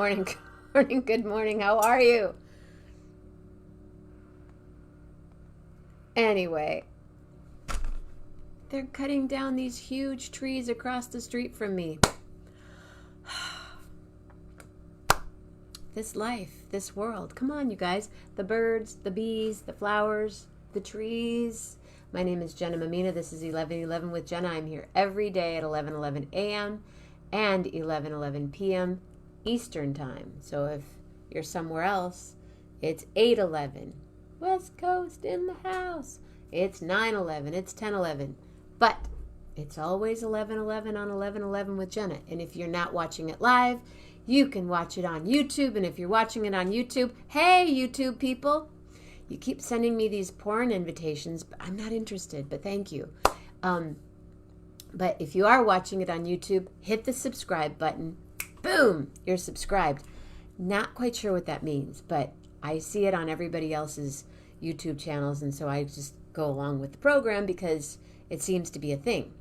morning, good morning, good morning. How are you? Anyway, they're cutting down these huge trees across the street from me. This life, this world. Come on, you guys. The birds, the bees, the flowers, the trees. My name is Jenna Mammina. This is 11:11 with Jenna. I'm here every day at 11:11 a.m. and 11:11 p.m. Eastern Time. So if you're somewhere else, it's 8:11. West Coast in the house. It's 9:11. It's 10:11. But it's always 11:11 on 11:11 with Jenna. And if you're not watching it live, you can watch it on YouTube. And if you're watching it on YouTube, hey, YouTube people, you keep sending me these porn invitations, but I'm not interested, but thank you. But if you are watching it on YouTube, hit the subscribe button. Boom, you're subscribed. Not quite sure what that means, but I see it on everybody else's YouTube channels, and so I just go along with the program because it seems to be a thing.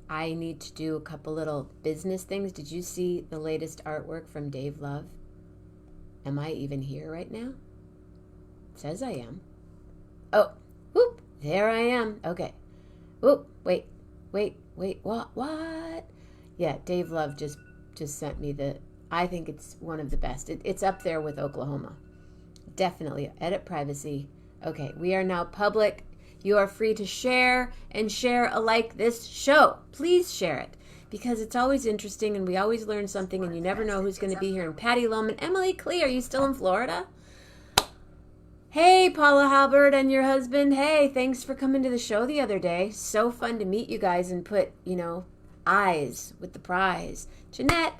I need to do a couple little business things. Did you see the latest artwork from Dave Love? Am I even here right now? It says I am. Oh, whoop, there I am. Okay. Whoop, wait, what? Yeah, Dave Love just sent me I think it's one of the best. It's up there with Oklahoma. Definitely. Edit privacy. Okay, we are now public. You are free to share and share alike this show. Please share it because it's always interesting and we always learn something and you never know who's going to be here. And Patty Loman, Emily Clee, are you still in Florida? Hey, Paula Halbert and your husband. Hey, thanks for coming to the show the other day. So fun to meet you guys and put, eyes with the prize. Jeanette,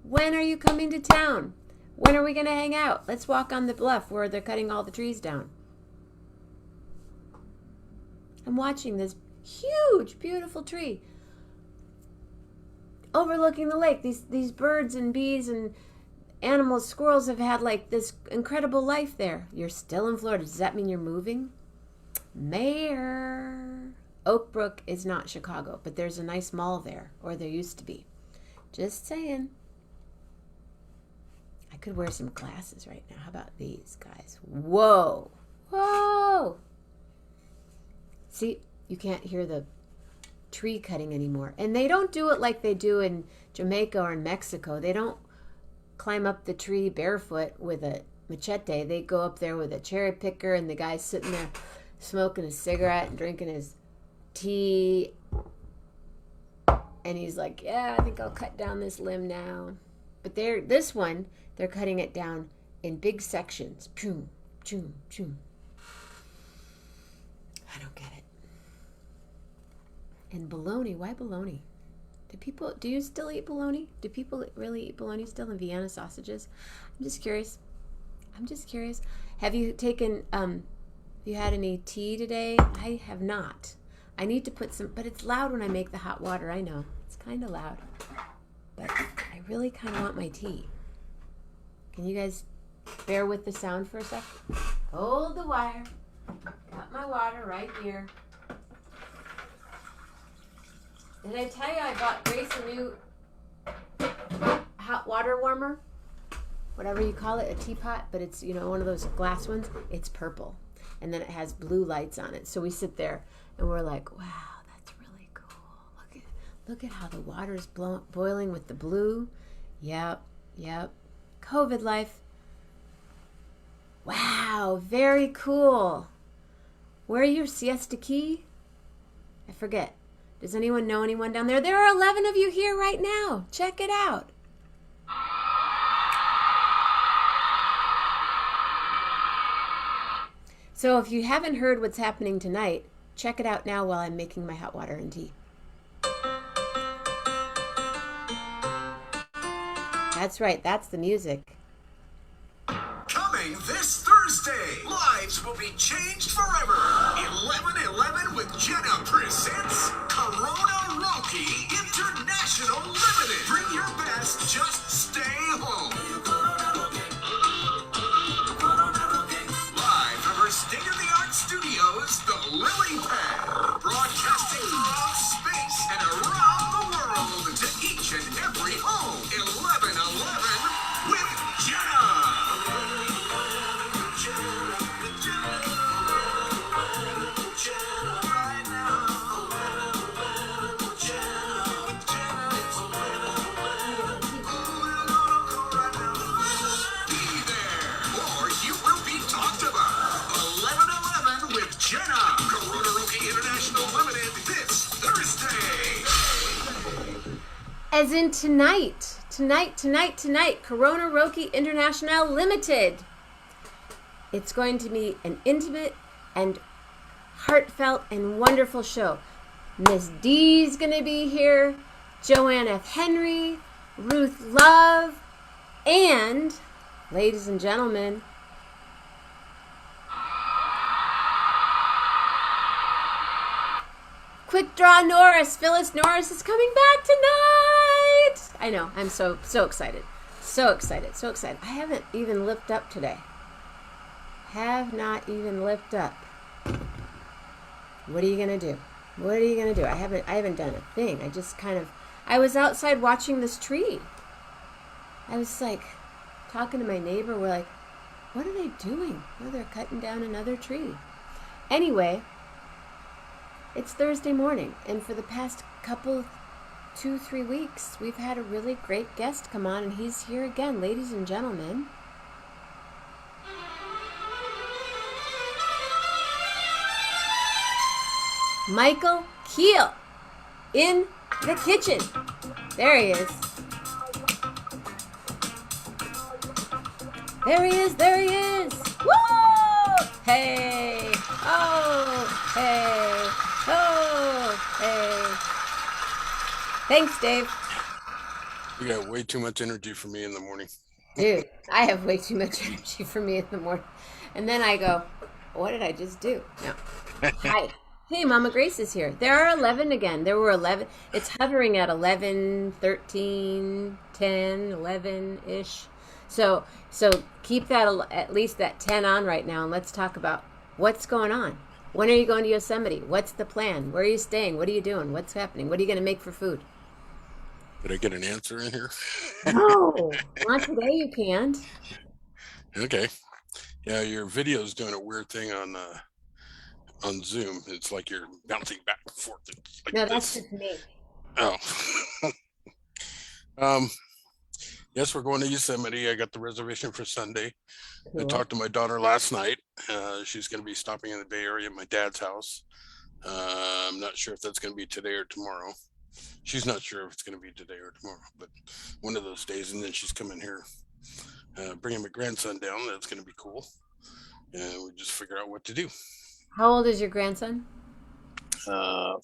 when are you coming to town? When are we going to hang out? Let's walk on the bluff where they're cutting all the trees down. I'm watching this huge, beautiful tree overlooking the lake. These birds and bees and animals, squirrels have had like this incredible life there. You're still in Florida. Does that mean you're moving? Mayor. Oak Brook is not Chicago, but there's a nice mall there, or there used to be. Just saying. I could wear some glasses right now. How about these, guys? Whoa. Whoa. See, you can't hear the tree cutting anymore. And they don't do it like they do in Jamaica or in Mexico. They don't climb up the tree barefoot with a machete. They go up there with a cherry picker and the guy's sitting there smoking a cigarette and drinking his tea. And he's like, yeah, I think I'll cut down this limb now. But this one, they're cutting it down in big sections. Choom, choom, choom. I don't get it. And bologna, why bologna? Do you still eat bologna? Do people really eat bologna still in Vienna sausages? I'm just curious. Have you you had any tea today? I have not. I need to put some, but it's loud when I make the hot water. I know. It's kind of loud. But I really kind of want my tea. Can you guys bear with the sound for a sec? Hold the wire. Got my water right here. Did I tell you I bought Grace a new hot water warmer? Whatever you call it, a teapot, but it's, one of those glass ones. It's purple. And then it has blue lights on it. So we sit there and we're like, wow, that's really cool. Look at how the water's boiling with the blue. Yep. COVID life. Wow, very cool. Where are you, Siesta Key? I forget. Does anyone know anyone down there? There are 11 of you here right now. Check it out. So if you haven't heard what's happening tonight, check it out now while I'm making my hot water and tea. That's right, that's the music. Coming this Thursday, lives will be changed forever. 11:11 with Jenna presents Corona Rocky International Limited. Bring your best, just stay home. Live from her state-of-the-art studios, the Lily Pad, broadcasting throughout space and around the world to each and every home. 11:11 Jenna, Corona Rookie International Limited this Thursday. As in tonight, Corona Roki International Limited. It's going to be an intimate and heartfelt and wonderful show. Miss D's going to be here, Joanne F. Henry, Ruth Love, and, ladies and gentlemen, Quick Draw Norris. Phyllis Norris is coming back tonight. I know. I'm so excited. So excited. I haven't even lipped up today. Have not even lipped up. What are you going to do? I haven't done a thing. I was outside watching this tree. I was like talking to my neighbor. We're like, what are they doing? Oh, they're cutting down another tree. Anyway, it's Thursday morning, and for the past 2-3 weeks, we've had a really great guest come on, and he's here again, ladies and gentlemen. Michael Kiel in the kitchen. There he is. There he is. Woo! Hey. Oh, hey. Oh, hey. Thanks, Dave. You got way too much energy for me in the morning. Dude, I have way too much energy for me in the morning. And then I go, what did I just do? No. Hi. Hey, Mama Grace is here. There are 11 again. There were 11. It's hovering at 11, 13, 10, 11-ish. So keep that at least that 10 on right now, and let's talk about what's going on. When are you going to Yosemite? What's the plan? Where are you staying? What are you doing? What's happening? What are you going to make for food? Did I get an answer in here? No, not today. You can't. Okay. Yeah, your video's doing a weird thing on Zoom. It's like you're bouncing back and forth. Like no, that's just me. Oh. Yes, we're going to Yosemite. I got the reservation for Sunday. Cool. I talked to my daughter last night. She's going to be stopping in the Bay Area at my dad's house. I'm not sure if that's going to be today or tomorrow. She's not sure if it's going to be today or tomorrow, but one of those days. And then she's coming here, bringing my grandson down. That's going to be cool. And we just figure out what to do. How old is your grandson? 4.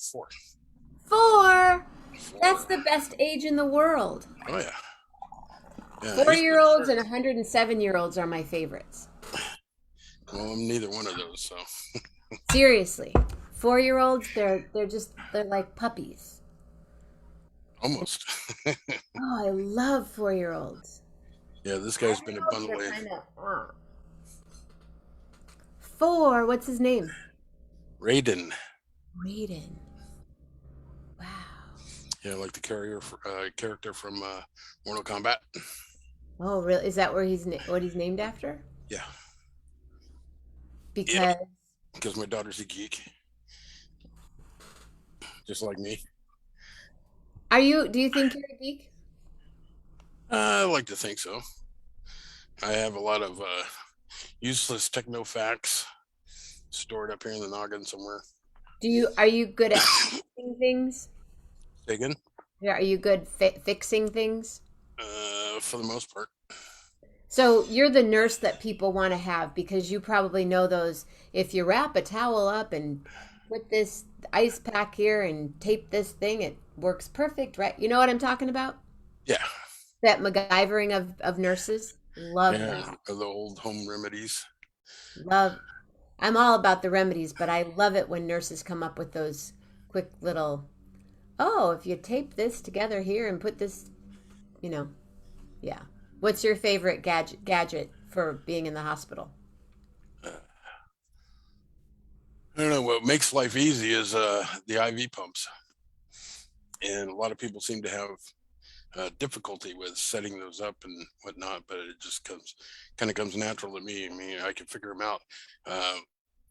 4? That's the best age in the world. Oh, yeah. 4-year-olds and 107-year-olds are my favorites. Well, I'm neither one of those, so. Seriously. 4-year-olds, they're like puppies. Almost. Oh, I love 4-year-olds. Yeah, this guy's been a bundle of. 4, what's his name? Raiden. Wow. Yeah, like the character from Mortal Kombat. Oh, really? Is that what he's named after? Yeah. Because my daughter's a geek. Just like me. Do you think you're a geek? I like to think so. I have a lot of useless techno facts stored up here in the noggin somewhere. Are you good at fixing things? Say again? Yeah, are you good fixing things? For the most part. So you're the nurse that people want to have, because you probably know those. If you wrap a towel up and put this ice pack here and tape this thing, it works perfect, right? You know what I'm talking about? Yeah. That MacGyvering of nurses. Love that. The old home remedies. I'm all about the remedies, but I love it when nurses come up with those quick little, if you tape this together here and put this, yeah. What's your favorite gadget for being in the hospital? I don't know. What makes life easy is the IV pumps. And a lot of people seem to have difficulty with setting those up and whatnot, but it just comes natural to me. I mean, I can figure them out. Uh,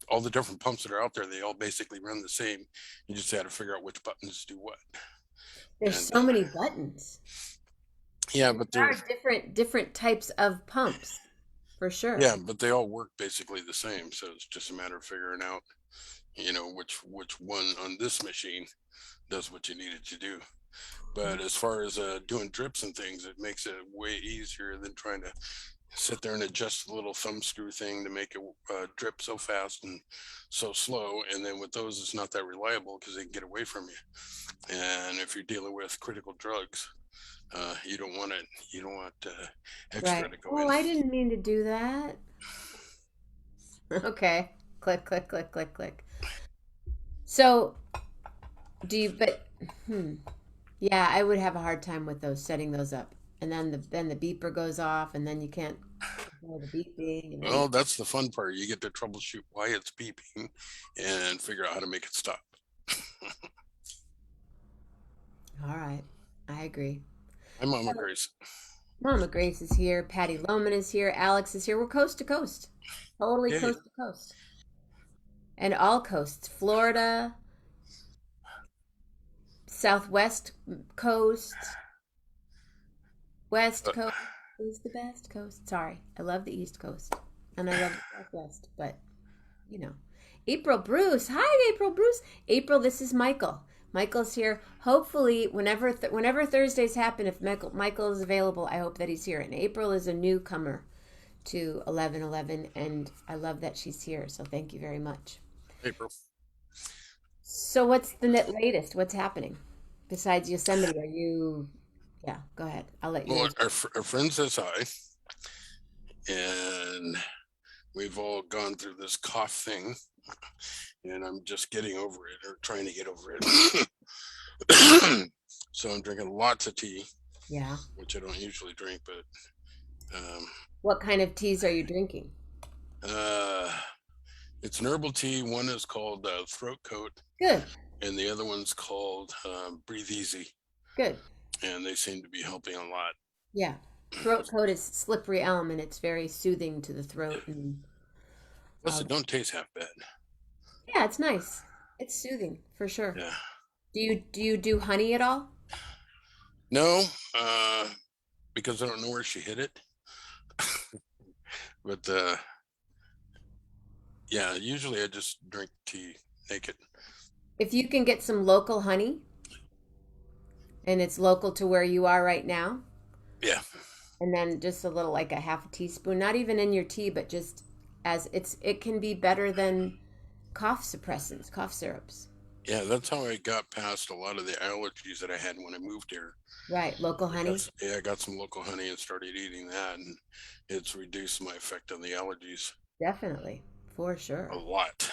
all the different pumps that are out there, they all basically run the same. You just have to figure out which buttons do what. There's And so many buttons. yeah, There but they're are different types of pumps, for sure. yeah, but they all work basically the same. So it's just a matter of figuring out, which one on this machine does what you need it to do. But as far as doing drips and things, it makes it way easier than trying to sit there and adjust the little thumb screw thing to make it drip so fast and so slow. And then with those, it's not that reliable because they can get away from you. And if you're dealing with critical drugs, you don't want it. You don't want extra Right. to go Oh, in. I didn't mean to do that. Okay. Click, click, click, click, click. So, do you, but, hmm. Yeah, I would have a hard time with those, setting those up. And then the beeper goes off and then you can't control the beeping, Well, that's the fun part. You get to troubleshoot why it's beeping and figure out how to make it stop. All right. I agree. Hi, Mama Grace. Mama Grace is here. Patty Loman is here. Alex is here. We're coast to coast. Totally Yay. coast to coast. And all coasts. Florida, Southwest coast, West Coast is the best coast. Sorry. I love the East Coast. And I love the Southwest. But, you know. April Bruce. Hi, April Bruce. April, this is Michael. Michael's here. Hopefully, whenever Thursdays happen, if Michael is available, I hope that he's here. And April is a newcomer to 1111, and I love that she's here. So thank you very much. April. So what's the latest? What's happening besides Yosemite? Are you? Yeah, go ahead. I'll let you. Well, our friend says hi, and we've all gone through this cough thing, and I'm just getting over it or trying to get over it. So I'm drinking lots of tea. Yeah. Which I don't usually drink, but what kind of teas are you drinking? It's an herbal tea. One is called Throat Coat. Good. And the other one's called Breathe Easy. Good. And they seem to be helping a lot. Yeah. Throat Coat is slippery elm, and it's very soothing to the throat. And plus, it don't taste half bad. Yeah, it's nice. It's soothing for sure. Yeah. Do you do honey at all? No, because I don't know where she hid it. But yeah, usually I just drink tea naked. If you can get some local honey, and it's local to where you are right now. Yeah. And then just a little, like a half a teaspoon, not even in your tea, but just it can be better than cough suppressants, cough syrups. Yeah, that's how I got past a lot of the allergies that I had when I moved here. Right, local honey. I got some local honey and started eating that, and it's reduced my effect on the allergies. Definitely, for sure. A lot.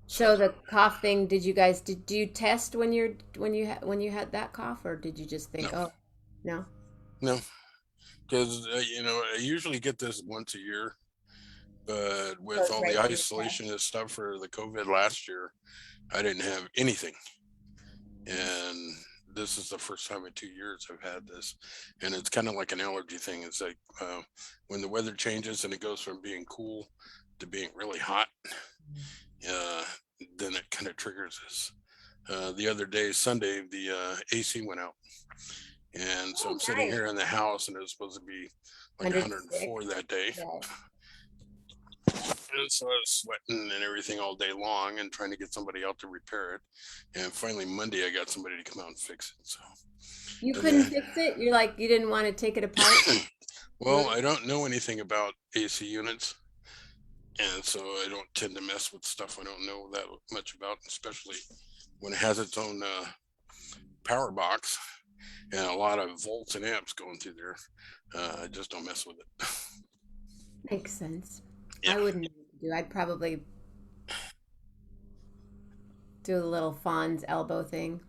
So the cough thing, did you test when you had that cough, or did you just think, no. Oh, no? No, because I usually get this once a year, but with all the isolation and stuff for the COVID last year, I didn't have anything, and this is the first time in 2 years I've had this, and it's kind of like an allergy thing. It's like when the weather changes and it goes from being cool to being really hot, then it kind of triggers this. The other day, Sunday, the AC went out, and so I'm sitting here in the house, and it was supposed to be like 104 that day. And so I was sweating and everything all day long and trying to get somebody out to repair it. And finally Monday I got somebody to come out and fix it. So you couldn't fix it? You're like, you didn't want to take it apart? Well, I don't know anything about AC units. And so I don't tend to mess with stuff I don't know that much about, especially when it has its own power box and a lot of volts and amps going through there. I just don't mess with it. Makes sense. Yeah. I wouldn't do. I'd probably do a little Fawn's elbow thing.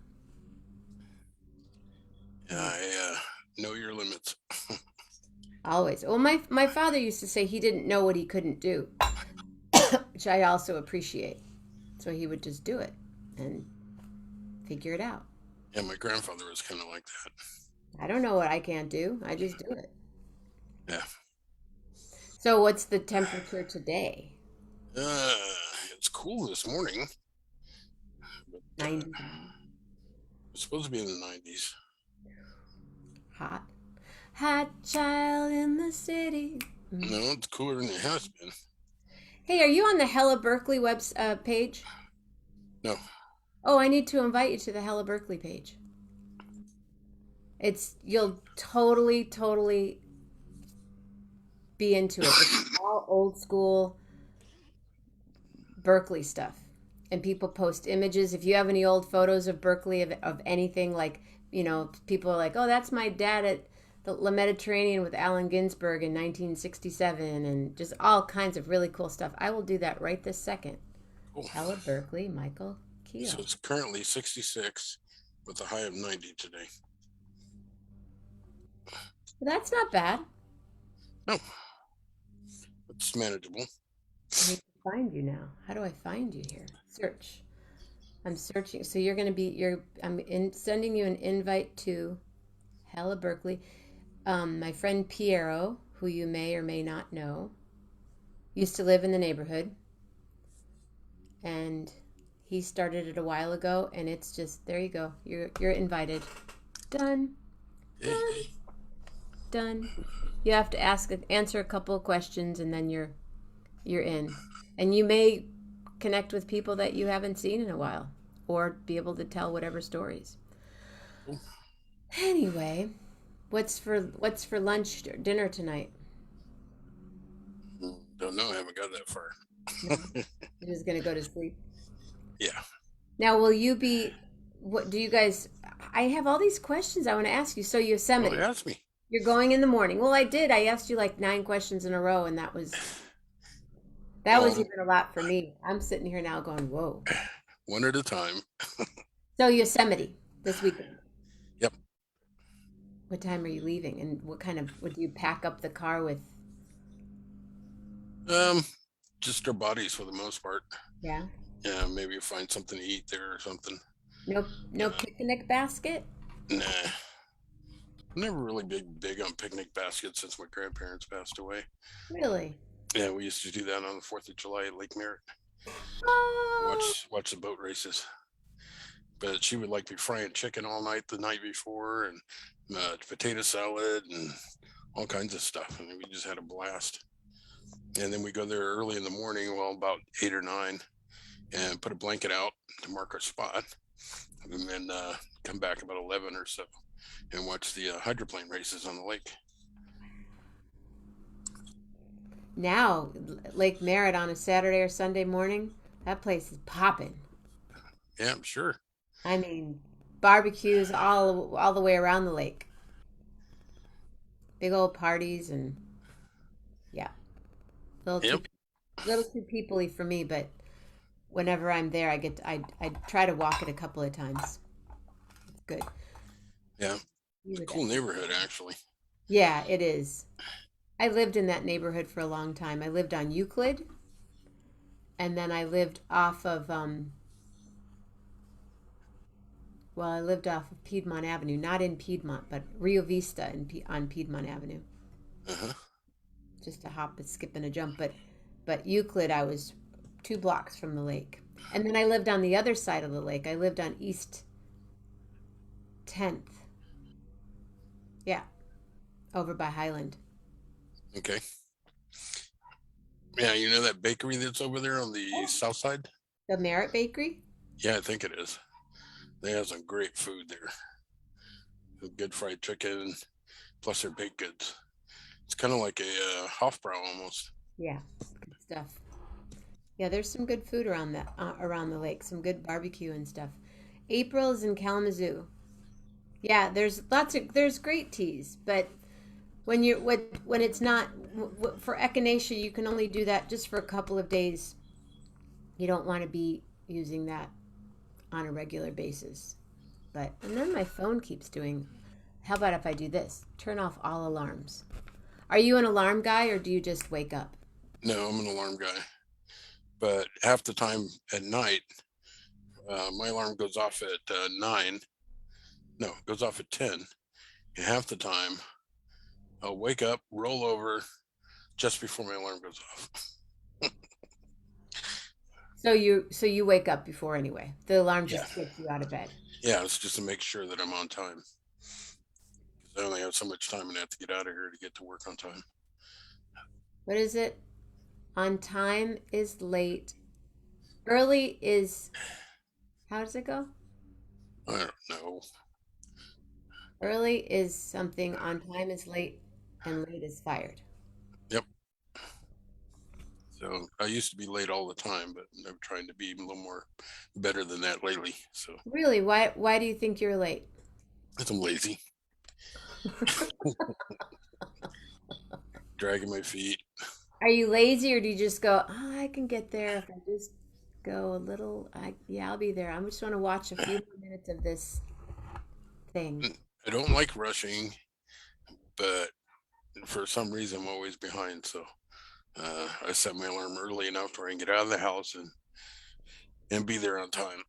I know your limits. Always. Well, my father used to say he didn't know what he couldn't do, which I also appreciate. So he would just do it and figure it out. Yeah, my grandfather was kind of like that. I don't know what I can't do. I just do it. Yeah. So what's the temperature today? Uh, it's cool this morning, but 90. it's supposed to be in the 90s. Hot. Hot child in the city. No, it's cooler than it has been. Hey, are you on the Hella Berkeley page? No. Oh, I need to invite you to the Hella Berkeley page. You'll totally be into it. It's all old school Berkeley stuff. And people post images. If you have any old photos of Berkeley of anything, like, people are like, oh, that's my dad at the Mediterranean with Allen Ginsberg in 1967, and just all kinds of really cool stuff. I will do that right this second. Cool. Hella Berkeley, Michael Kiel. So it's currently 66 with a high of 90 today. That's not bad. No, it's manageable. I need to find you now. How do I find you here? Search. I'm searching. So you're going to be, sending you an invite to Hella Berkeley. My friend Piero, who you may or may not know, used to live in the neighborhood. And he started it a while ago, and it's just, there you go. You're invited. Done. Done. Done. You have to answer a couple of questions, and then you're in. And you may connect with people that you haven't seen in a while, or be able to tell whatever stories. Anyway, what's for lunch or dinner tonight? Don't know. I haven't got that far. No? You're just gonna go to sleep. Yeah. Now, will you be? What do you guys? I have all these questions I want to ask you. So Yosemite. Oh, ask me. You're going in the morning. Well, I did. I asked you like 9 questions in a row, and that was even a lot for me. I'm sitting here now going, whoa. One at a time. So Yosemite this weekend. Yep. What time are you leaving? And what do you pack up the car with? Just our bodies for the most part. Yeah. Yeah, maybe find something to eat there or something. No picnic basket? Nah. I'm never really big on picnic baskets since my grandparents passed away. Really? Yeah, we used to do that on the 4th of July at Lake Merritt. Oh. Watch the boat races. But she would like be frying chicken all night the night before, and potato salad and all kinds of stuff. And we just had a blast. And then we go there early in the morning, well, about 8 or 9, and put a blanket out to mark our spot. And then come back about 11 or so and watch the hydroplane races on the lake. Now, Lake Merritt on a Saturday or Sunday morning, that place is popping. Yeah, I'm sure. I mean, barbecues all the way around the lake. Big old parties and yeah. Little too people-y for me, but whenever I'm there, I try to walk it a couple of times. It's good. Yeah. It's a cool neighborhood, actually. Yeah, it is. I lived in that neighborhood for a long time. I lived on Euclid, and then I lived off of I lived off of Piedmont Avenue, not in Piedmont, but Rio Vista on Piedmont Avenue. Uh-huh. Just a hop, a skip, and a jump. But Euclid, I was 2 blocks from the lake. And then I lived on the other side of the lake. I lived on East 10th. Yeah, over by Highland. Okay. Yeah, you know that bakery that's over there on the south side? The Merritt Bakery? Yeah, I think it is. They have some great food there. Good fried chicken, plus their baked goods. It's kind of like a Hofbrau almost. Yeah, good stuff. Yeah, there's some good food around the lake. Some good barbecue and stuff. April is in Kalamazoo. Yeah, there's great teas, but when it's not for echinacea, you can only do that just for a couple of days. You don't want to be using that on a regular basis. And then my phone keeps doing. How about if I do this? Turn off all alarms. Are you an alarm guy or do you just wake up? No, I'm an alarm guy. But half the time at night, my alarm goes off at 9. No, it goes off at 10. And half the time, I'll wake up, roll over just before my alarm goes off. So you wake up before anyway. The alarm Yeah. just gets you out of bed. Yeah, it's just to make sure that I'm on time. Because I only have so much time and I have to get out of here to get to work on time. What is it? On time is late. Early is, how does it go? I don't know. Early is something, on time is late, and late is fired. Yep. So I used to be late all the time, but I'm trying to be a little more better than that lately. So Really? Why do you think you're late? I'm lazy, dragging my feet. Are you lazy or do you just go, oh, I can get there if I just go a little, yeah, I'll be there. I just want to watch a few more minutes of this thing. I don't like rushing, but for some reason I'm always behind. So I set my alarm early enough where I can get out of the house and be there on time.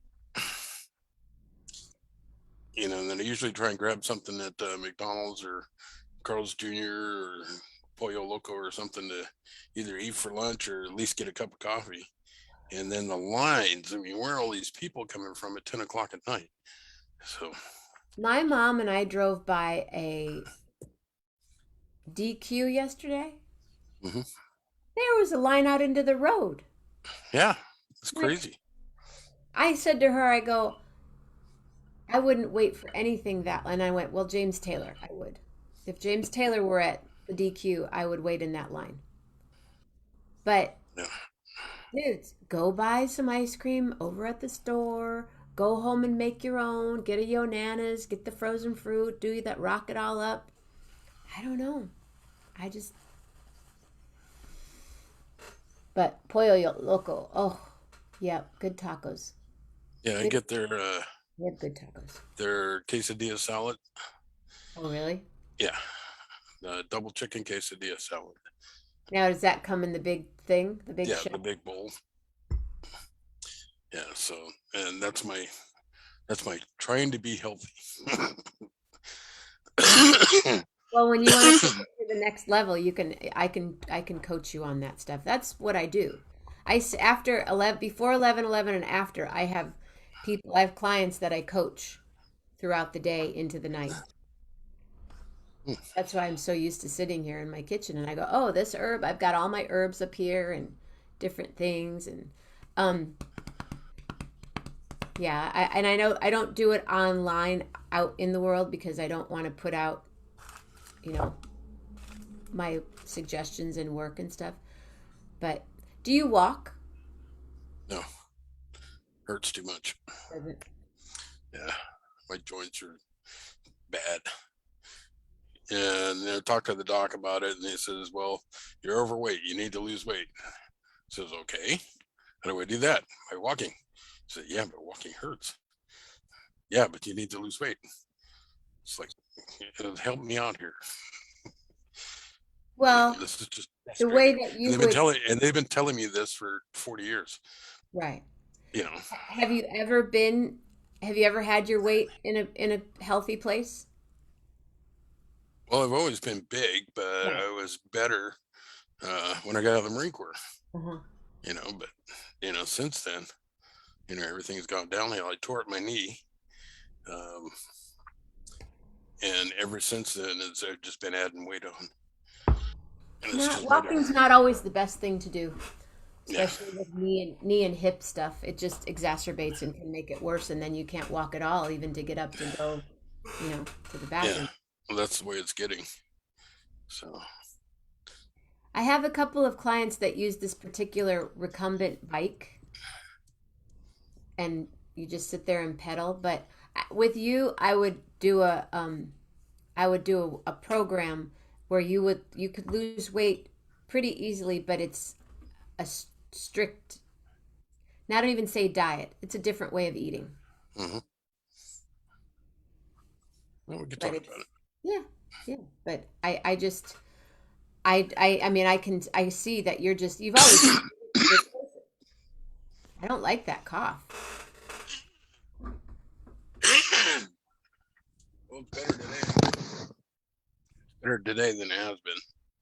And then I usually try and grab something at McDonald's or Carl's Jr. or Pollo Loco or something to either eat for lunch or at least get a cup of coffee. And then the lines, I mean, where are all these people coming from at 10 o'clock at night? So, My mom and I drove by a DQ yesterday. mhm. There was a line out into the road. Yeah, it's Like, crazy. I said to her, I go, I wouldn't wait for anything that, and I went, well, James Taylor, I would. If James Taylor were at the DQ, I would wait in that line. But Yeah, dudes, go buy some ice cream over at the store. Go home and make your own. Get a Yonanas. Get the frozen fruit. Do that. Rock it all up. I don't know. I just. But Pollo Loco. Oh, yeah. Good tacos. yeah, I Good. get They have good tacos. their quesadilla salad. Oh, really? Yeah, the double chicken quesadilla salad. Now, does that come in the big thing? The big Yeah, shell? the big bowl. Yeah, so and that's my trying to be healthy. Well, when you want to take it to the next level, I can coach you on that stuff. That's what I do. After 11, before 11:11, and after, I have clients that I coach throughout the day into the night. That's why I'm so used to sitting here in my kitchen and I go, "Oh, this herb, I've got all my herbs up here and different things." And um yeah, I know I don't do it online out in the world because I don't want to put out, you know, my suggestions and work and stuff. But do you walk? No, hurts too much. Doesn't. Yeah, my joints are bad. And I talked to the doc about it, and he says, "Well, you're overweight. You need to lose weight." I says, "Okay, how do I do that? By walking." I said, "Yeah, but walking hurts." "Yeah, but you need to lose weight." It's like, help me out here. Well, This is just the way frustrating. that And you would, they've been telling me this for 40 years. right. You know, Have you ever been, have you ever had your weight in a healthy place? well, I've always been big, but Right. I was better when I got out of the Marine Corps. Uh-huh. But since then, everything's gone downhill. I tore up my knee. Um, and ever since then, I've just been adding weight on. And it's Not just better. walking's not always the best thing to do, Yeah. especially with knee and hip stuff. It just exacerbates and can make it worse, and then you can't walk at all, even to get up to go, to the Yeah. bathroom. Well, that's the way it's getting. So, I have a couple of clients that use this particular recumbent bike, and you just sit there and pedal. But with you, I would do a program where you could lose weight pretty easily, but it's a strict, not even say diet. It's a different way of eating. mhm. Well, we could But talk about it's, it. yeah, yeah. But I just I mean I see that you've always been this person. I don't like that cough. Well, it's better today. better today than it has been.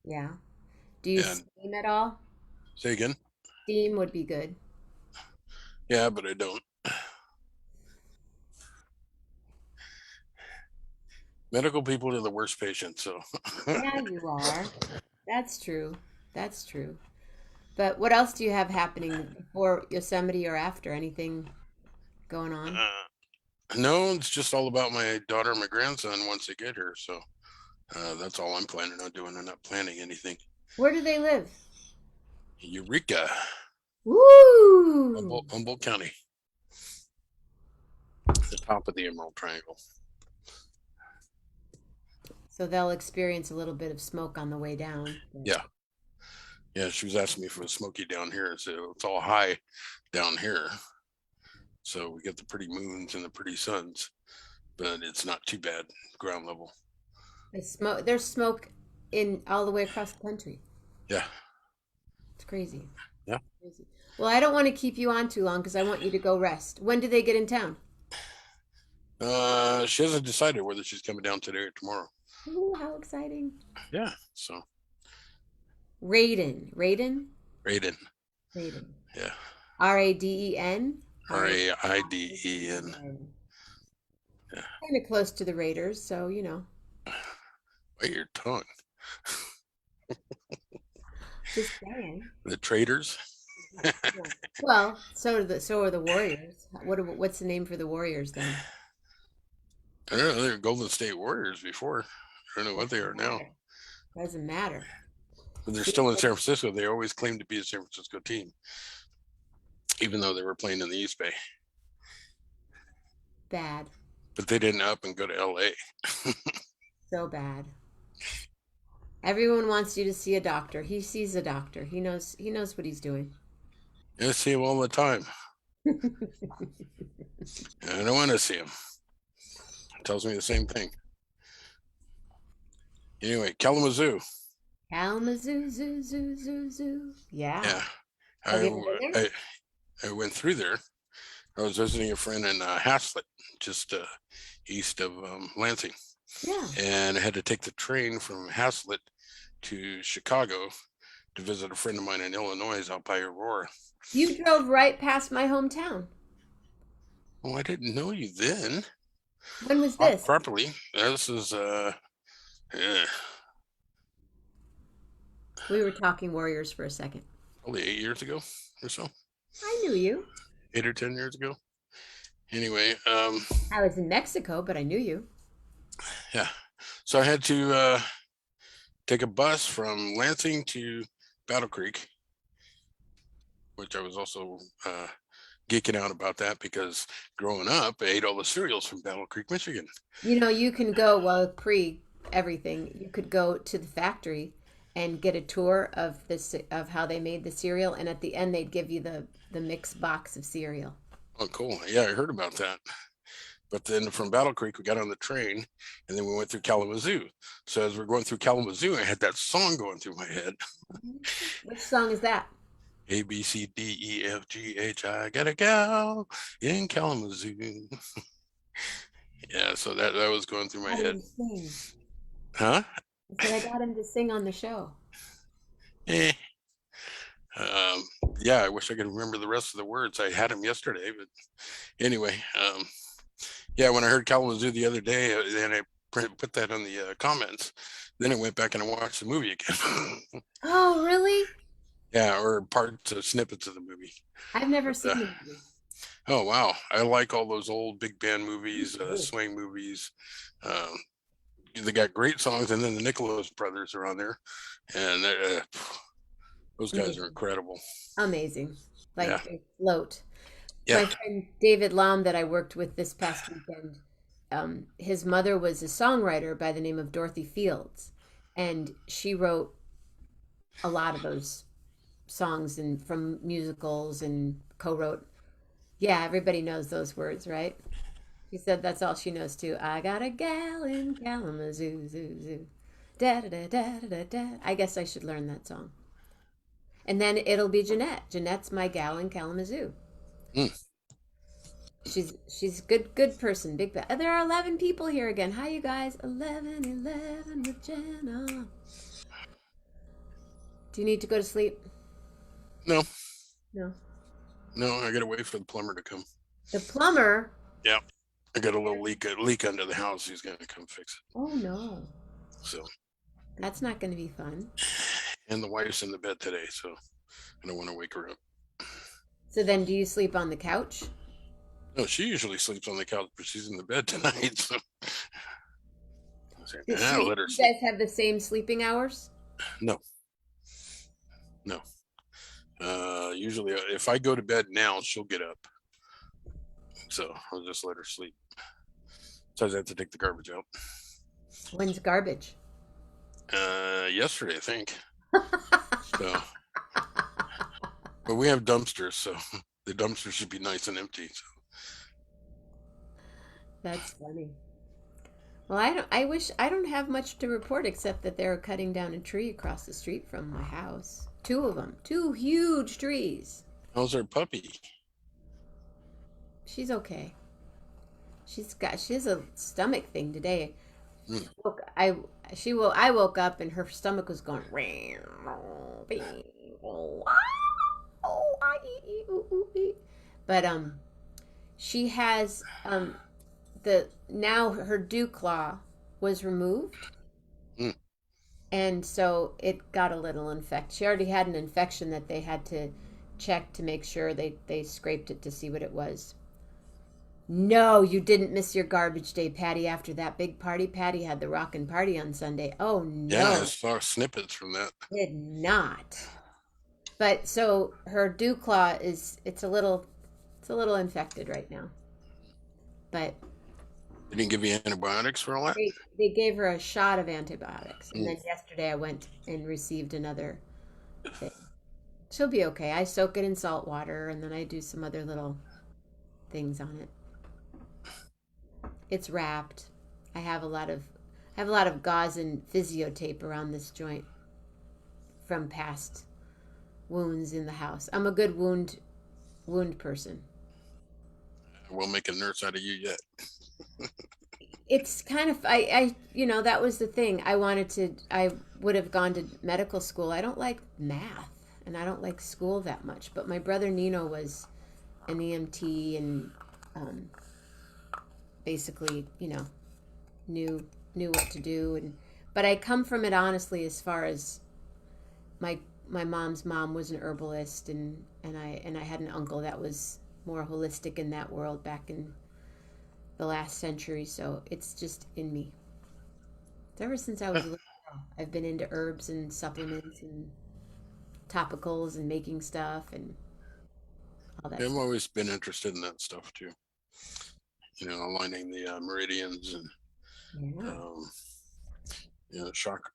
Yeah. Do you And steam at all? say again. Steam would be good. Yeah, but I don't. Medical people are the worst patients. So Yeah, you are. That's true. That's true. But what else do you have happening before Yosemite or after? Anything going on? no, it's just all about my daughter and my grandson once they get here. So that's all I'm planning on doing. I'm not planning anything. Where do they live? Eureka, Woo! Humboldt County, the top of the Emerald Triangle. So they'll experience a little bit of smoke on the way down. Yeah, yeah. She was asking me if it was smoky down here. So it's all high down here. So we get the pretty moons and the pretty suns, but it's not too bad ground level. There's smoke in all the way across the country. Yeah, It's crazy. yeah. Crazy. Well, I don't want to keep you on too long because I want you to go rest. When do they get in town? She hasn't decided whether she's coming down today or tomorrow. Ooh, how exciting. Yeah, so Raiden. Raiden? Raiden. Raiden. Yeah, Raden? Raiden. Yeah, Kind of close to the Raiders, so you know. bite your tongue. Just saying. The traitors. Yeah. Well, so are the Warriors. What's the name for the Warriors then? I don't know. They were Golden State Warriors before. I don't know what they are now, Doesn't matter. but they're still in San Francisco. They always claim to be a San Francisco team, even though they were playing in the East Bay. Bad. But they didn't up and go to LA. So bad. Everyone wants you to see a doctor. He sees a doctor. He knows what he's doing. I see him all the time. I don't want to see him. It tells me the same thing. Anyway, Kalamazoo. Kalamazoo, zoo, zoo, zoo, zoo. Yeah. Yeah, Have you ever been there? I went through there. I was visiting a friend in Haslett, just east of Lansing, Yeah. and I had to take the train from Haslett to Chicago to visit a friend of mine in Illinois out by Aurora. You drove right past my hometown. Oh, I didn't know you then. When was this? Properly. This is eh, We were talking Warriors for a second. probably 8 years ago or so, I knew you. 8 or 10 years ago. Anyway, I was in Mexico, but I knew you. yeah. So I had to take a bus from Lansing to Battle Creek, which I was also geeking out about that because growing up, I ate all the cereals from Battle Creek, Michigan. You can go, well, pre everything. You could go to the factory and get a tour of how they made the cereal, and at the end they'd give you the mixed box of cereal. Oh, cool. Yeah, I heard about that. But then from Battle Creek, we got on the train and then we went through Kalamazoo. So as we're going through Kalamazoo, I had that song going through my head. Which song is that? A, B, C, D, E, F, G, H, I got a gal in Kalamazoo. Yeah, so that was going through my Got head. him to sing. Huh? I said I got him to sing on the show. Eh. Um, yeah, I wish I could remember the rest of the words. I had them yesterday, but anyway, yeah, when I heard Kalamazoo the other day, then I put that on the comments. Then I went back and I watched the movie again. Oh, really? Yeah, or parts of snippets of the movie. I've never But, seen the movie. oh wow, I like all those old big band movies, swing movies. Um, they got great songs, and then the Nicholas brothers are on there, and those guys are incredible. Amazing. Like Yeah, they float. My yeah. friend David Lam that I worked with this past weekend, his mother was a songwriter by the name of Dorothy Fields, and she wrote a lot of those songs and from musicals and co-wrote. Yeah, everybody knows those words, right? She said that's all she knows too. I got a gal in Kalamazoo, zoo, zoo. Da da da da da da. I guess I should learn that song. And then it'll be Jeanette. Jeanette's my gal in Kalamazoo. Mm. She's good person. Big bad. There are 11 people here again. Hi, you guys. 11:11 with Jenna. Do you need to go to sleep? No, No. no, I gotta wait for the plumber to come. The plumber. Yeah, I got a little leak under the house. He's gonna come fix it. Oh no, So, that's not going to be fun. and the wife's in the bed today, so I don't want to wake her up. So then, do you sleep on the couch? No, she usually sleeps on the couch, but she's in the bed tonight. So I said, Does I'll let her you sleep. guys have the same sleeping hours? No, no. Usually, if I go to bed now, she'll get up. So I'll just let her sleep. So I have to take the garbage out. When's garbage? Yesterday, I think. So, but we have dumpsters, so the dumpster should be nice and empty. So. That's funny. Well, I don't have much to report except that they're cutting down a tree across the street from my house. Two of them, two huge trees. How's our puppy? She's okay. She has a stomach thing today. Mm. I woke up and her stomach was going. But she has the now her dew claw was removed. Mm. And so it got a little infected. She already had an infection that they had to check to make sure they scraped it to see what it was. No, you didn't miss your garbage day, Patty, after that big party. Patty had the rockin' party on Sunday. Oh, no. Yeah, I saw snippets from that. Did not. But so her dew claw it's a little infected right now. But They didn't give you antibiotics for all that? they gave her a shot of antibiotics. And then yesterday I went and received another thing. She'll be okay. I soak it in salt water and then I do some other little things on it. It's wrapped. I have a lot of gauze and physio tape around this joint from past wounds in the house. I'm a good wound person. We'll make a nurse out of you yet. It's kind of I that was the thing. I would have gone to medical school. I don't like math and I don't like school that much. But my brother Nino was an EMT and basically, knew what to do but I come from it honestly as far as my mom's mom was an herbalist and I had an uncle that was more holistic in that world back in the last century, so it's just in me. Ever since I was a little girl, I've been into herbs and supplements and topicals and making stuff and all that I've stuff. always been interested in that stuff too. Aligning the meridians and Yeah.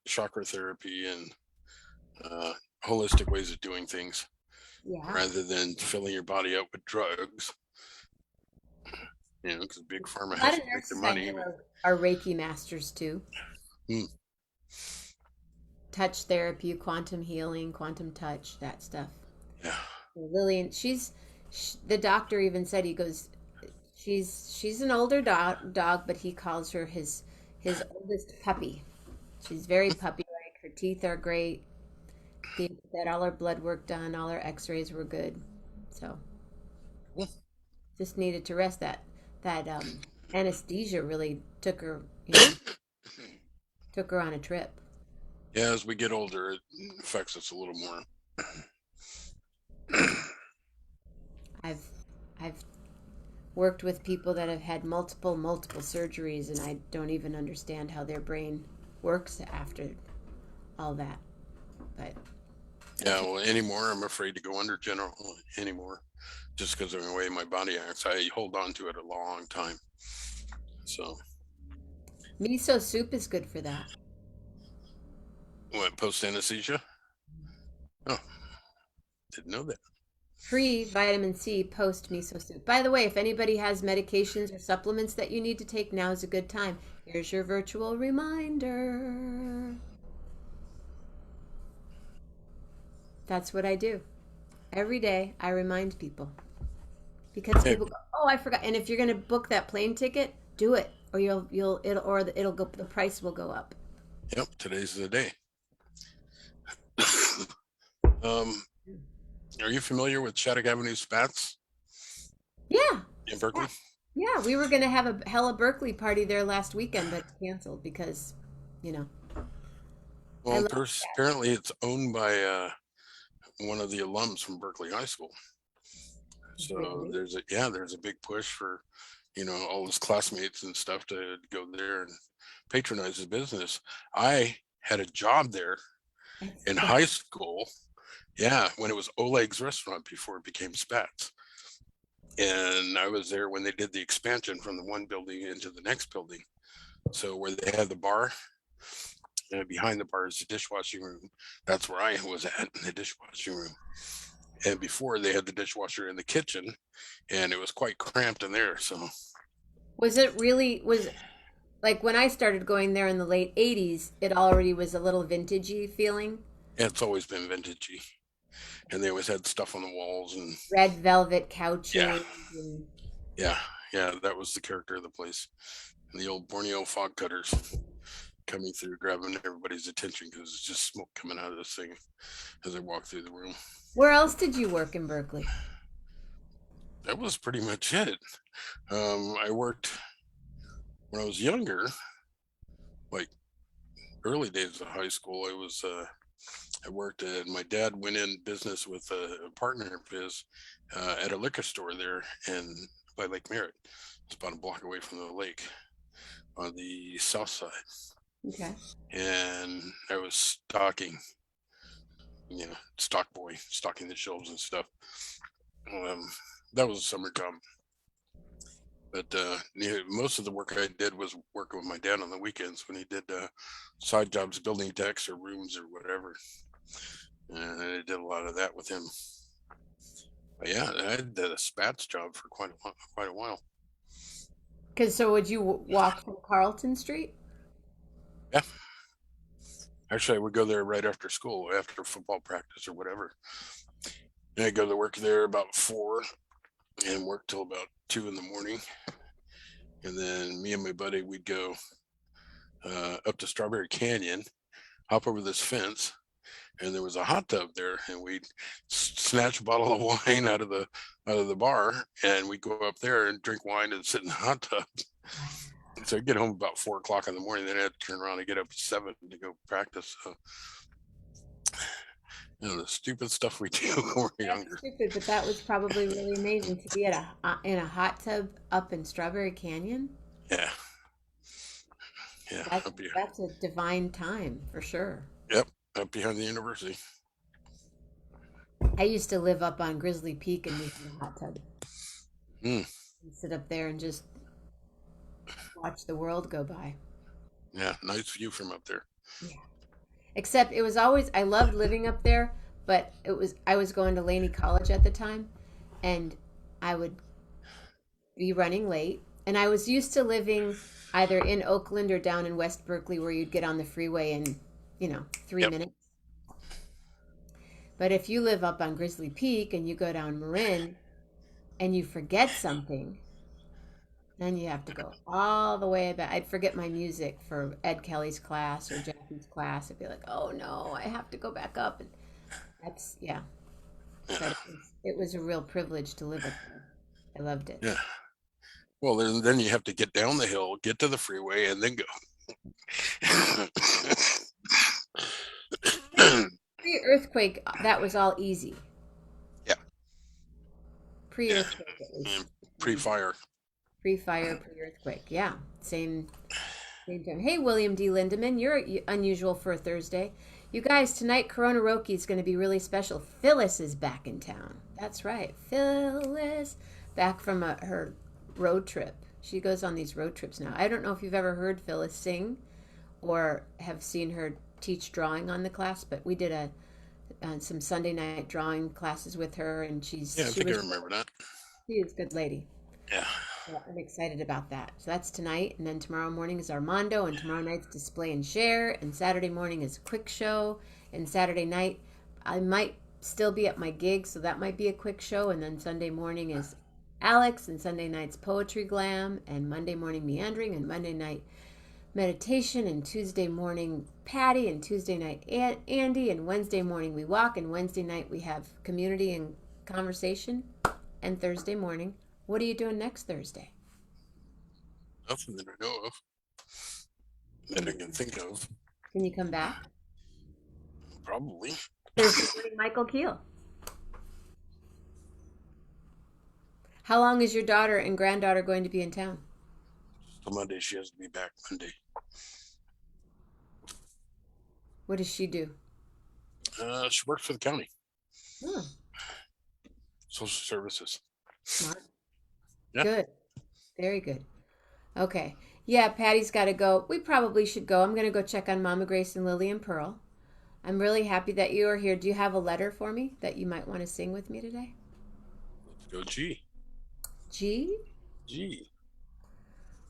chakra therapy and holistic ways of doing things Yeah. rather than filling your body up with drugs. Because Big Pharma A lot has of to make their nurses I money. know are Reiki masters too. Hmm. Touch therapy, quantum healing, quantum touch, that stuff. Yeah. Lillian, the doctor even said, he goes, she's an older dog, but he calls her his oldest puppy. She's very puppy-like. Her teeth are great. He had all her blood work done. All her X-rays were good. So just needed to rest. That anesthesia really took her on a trip. Yeah, as we get older, it affects us a little more. I've worked with people that have had multiple surgeries, and I don't even understand how their brain works after all that. But yeah, well, anymore, I'm afraid to go under general anymore, just because of the way my body acts. I hold on to it a long time. So, miso soup is good for that. what, post anesthesia? Oh, didn't know that. Free vitamin C post miso soup. By the way, if anybody has medications or supplements that you need to take, now is a good time. Here's your virtual reminder. That's what I do. Every day I remind people. Because people go, Oh, I forgot. And if you're gonna book that plane ticket, do it, or it'll go. The price will go up. Yep, today's the day. um, are you familiar with Shattuck Avenue Spats Yeah, in Berkeley? yeah. We were gonna have a Hella Berkeley party there last weekend, but it's canceled because, you know, I Well, love. apparently it's owned by one of the alums from Berkeley High School. So Really? there's a big push for, all his classmates and stuff to go there and patronize his business. I had a job there That's in so high school. Yeah, when it was Oleg's restaurant before it became Spats. And I was there when they did the expansion from the one building into the next building. So where they had the bar, and behind the bar is the dishwashing room. That's where I was at, in the dishwashing room. And before they had the dishwasher in the kitchen, and it was quite cramped in there. So Was it really was like when I started going there in the late 80s, it already was a little vintagey feeling. it's always been vintagey, and they always had stuff on the walls, and Red velvet yeah, couches and yeah, yeah. That was the character of the place. And the old Borneo fog cutters coming through, grabbing everybody's attention because it's just smoke coming out of this thing as I walk through the room. where else did you work in Berkeley? That was pretty much it. I worked when I was younger, like early days of high school. I worked at, my dad went in business with a partner of his at a liquor store there and by Lake Merritt. It's about a block away from the lake on the south side. Okay. And I was stocking, stock boy, stocking the shelves and stuff. That was a summer job. But most of the work I did was working with my dad on the weekends when he did side jobs, building decks or rooms or whatever. And I did a lot of that with him. But yeah, I did a spats job for quite a while. Because so would you walk from Carlton Street? Yeah, actually, I would go there right after school, after football practice or whatever. And I'd go to work there about 4 and work till about 2 in the morning. And then me and my buddy, we'd go up to Strawberry Canyon, hop over this fence, and there was a hot tub there, and we'd snatch a bottle of wine out of the bar, and we'd go up there and drink wine and sit in the hot tub. So I'd get home about 4 o'clock in the morning, then I had to turn around and get up at 7 to go practice. So, the stupid stuff we do when we're That's younger. stupid, but that was probably really amazing to be at in a hot tub up in Strawberry Canyon. Yeah, yeah, That's up here. that's a divine time for sure. Yep, up behind the university. I used to live up on Grizzly Peak and live in a hot tub Mm, and sit up there and just watch the world go by. yeah, nice view from up there. Yeah. Except it was always I loved living up there, but I was going to Laney College at the time, and I would be running late. And I was used to living either in Oakland or down in West Berkeley where you'd get on the freeway in, 3 minutes. But if you live up on Grizzly Peak and you go down Marin and you forget something, then you have to go all the way back. I'd forget my music for Ed Kelly's class or Jackie's class. I'd be like, oh no, I have to go back up. And yeah. But it was a real privilege to live up there. I loved it. Yeah. Well, then you have to get down the hill, get to the freeway, and then go. Pre-earthquake, that was all easy. Yeah. Pre-earthquake, it was And pre-fire. pre-fire, pre-earthquake. Yeah, same time. Hey, William D. Lindeman, you're unusual for a Thursday. You guys, tonight Corona Roki is going to be really special. Phyllis is back in town. That's right, Phyllis, back from her road trip. She goes on these road trips now. I don't know if you've ever heard Phyllis sing or have seen her teach drawing on the class, but we did some Sunday night drawing classes with her, and I think I remember that. she is a good lady. Yeah. So I'm excited about that. So that's tonight, and then tomorrow morning is Armando, and tomorrow night's Display and Share, and Saturday morning is Quick Show, and Saturday night I might still be at my gig, so that might be a quick show, and then Sunday morning is Alex, and Sunday night's Poetry Glam, and Monday morning Meandering, and Monday night Meditation, and Tuesday morning Patty, and Tuesday night Andy, and Wednesday morning we walk, and Wednesday night we have community and conversation, and Thursday morning. What are you doing next Thursday? Nothing that I know of that I can think of. Can you come back? Probably. Thursday morning, Michael Kiel. How long is your daughter and granddaughter going to be in town? So Monday she has to be back Monday. What does she do? She works for the county. Oh, Social services. smart. Yeah. Good. Very good. Okay. Yeah, Patty's got to go. We probably should go. I'm going to go check on Mama Grace and Lily and Pearl. I'm really happy that you are here. Do you have a letter for me that you might want to sing with me today? Let's go G. G? G.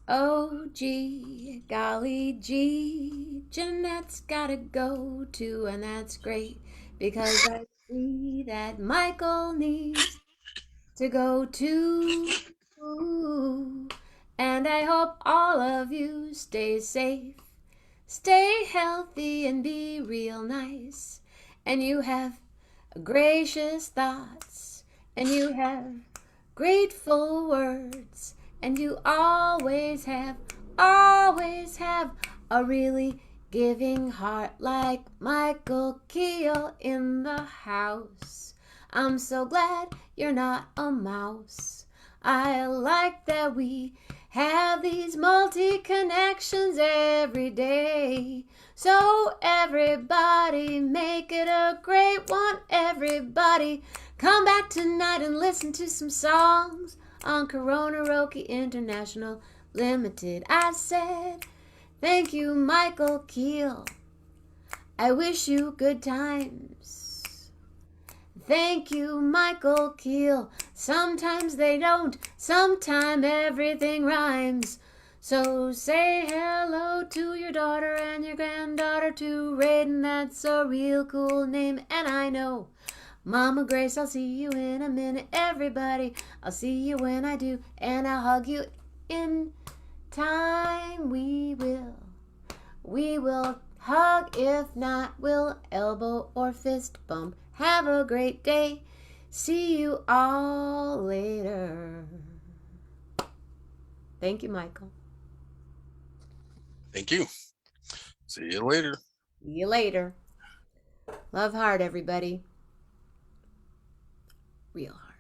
Oh, gee, golly gee, Jeanette's gotta go too, and that's great because I see that Michael needs to go too. And I hope all of you stay safe, stay healthy, and be real nice. And you have gracious thoughts, and you have grateful words, and you always have a really giving heart like Michael Kiel in the house. I'm so glad you're not a mouse. I like that we have these multi-connections every day. So everybody make it a great one. Everybody come back tonight and listen to some songs on Corona International Limited. I said, thank you, Michael Kiel. I wish you good times. Thank you, Michael Kiel. Sometimes they don't, sometime everything rhymes. So say hello to your daughter and your granddaughter too. Raiden, that's a real cool name, and I know. Mama Grace, I'll see you in a minute. Everybody, I'll see you when I do, and I'll hug you in time. We will hug, if not, we'll elbow or fist bump. Have a great day. See you all later. Thank you, Michael. Thank you. See you later. See you later. Love hard, everybody. Real hard.